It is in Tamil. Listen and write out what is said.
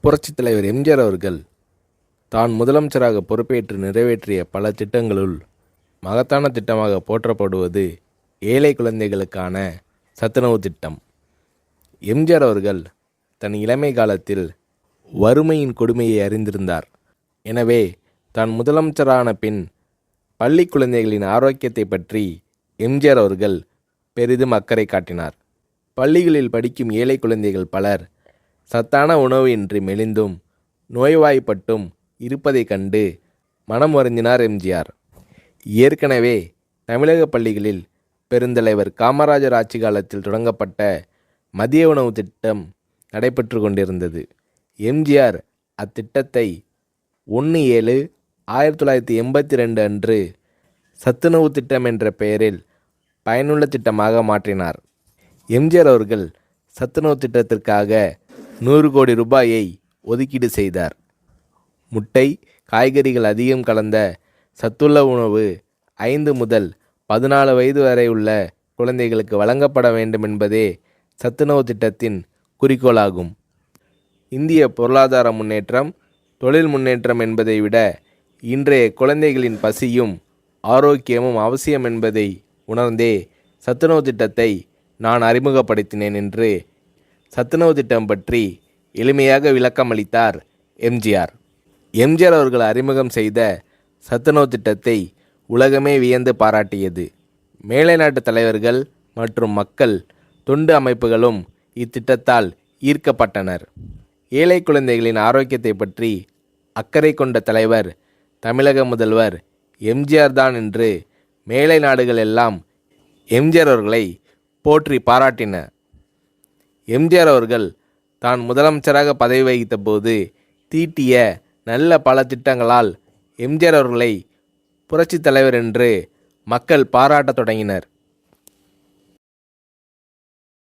புரட்சித் தலைவர் எம்ஜிஆர் அவர்கள் தான் முதலமைச்சராக பொறுப்பேற்று நிறைவேற்றிய பல திட்டங்களுள் மகத்தான திட்டமாக போற்றப்படுவது ஏழை குழந்தைகளுக்கான சத்துணவு திட்டம். எம்ஜிஆர் அவர்கள் தன் இளமை காலத்தில் வறுமையின் கொடுமையை அறிந்திருந்தார். எனவே தான் முதலமைச்சரான பின் பள்ளி குழந்தைகளின் ஆரோக்கியத்தை பற்றி எம்ஜிஆர் அவர்கள் பெரிதும் அக்கறை காட்டினார். பள்ளிகளில் படிக்கும் ஏழை குழந்தைகள் பலர் சத்தான உணவு இன்றி மெலிந்தும் நோய்வாய்ப்பட்டும் இருப்பதைக் கண்டு மனம் வருந்தினார் எம்ஜிஆர். ஏற்கனவே தமிழக பள்ளிகளில் பெருந்தலைவர் காமராஜர் ஆட்சி காலத்தில் தொடங்கப்பட்ட மதிய உணவு திட்டம் நடைபெற்று கொண்டிருந்தது. எம்ஜிஆர் அத்திட்டத்தை 1/7/1982 அன்று சத்துணவு திட்டம் என்ற பெயரில் பயனுள்ள திட்டமாக மாற்றினார். எம்ஜிஆர் அவர்கள் சத்துணவு திட்டத்திற்காக 100 கோடி ரூபாயை ஒதுக்கீடு செய்தார். முட்டை, காய்கறிகள் அதிகம் கலந்த சத்துள்ள உணவு 5 முதல் 14 வயது வரை உள்ள குழந்தைகளுக்கு வழங்கப்பட வேண்டும் என்பதே சத்துணவு திட்டத்தின் குறிக்கோளாகும். இந்திய பொருளாதார முன்னேற்றம், தொழில் முன்னேற்றம் என்பதை விட இன்றைய குழந்தைகளின் பசியும் ஆரோக்கியமும் அவசியம் என்பதை உணர்ந்தே சத்துணவு திட்டத்தை நான் அறிமுகப்படுத்தினேன் என்று சத்துணவு திட்டம் பற்றி எளிமையாக விளக்கமளித்தார் எம்ஜிஆர். எம்ஜிஆர் அவர்கள் அறிமுகம் செய்த சத்துணவு திட்டத்தை உலகமே வியந்து பாராட்டியது. மேலை நாட்டு தலைவர்கள் மற்றும் மக்கள் தொண்டு அமைப்புகளும் இத்திட்டத்தால் ஈர்க்கப்பட்டனர். ஏழை குழந்தைகளின் ஆரோக்கியத்தை பற்றி அக்கறை கொண்ட தலைவர் தமிழக முதல்வர் எம்ஜிஆர் தான் என்று மேலை நாடுகள் எல்லாம் எம்ஜிஆர் அவர்களை போற்றி பாராட்டின. எம்ஜிஆர் அவர்கள் தான் முதலமைச்சராக பதவி வகித்த போது தீட்டிய நல்ல பல திட்டங்களால் எம்ஜிஆர் அவர்களை புரட்சித் தலைவர் என்று மக்கள் பாராட்டத் தொடங்கினர்.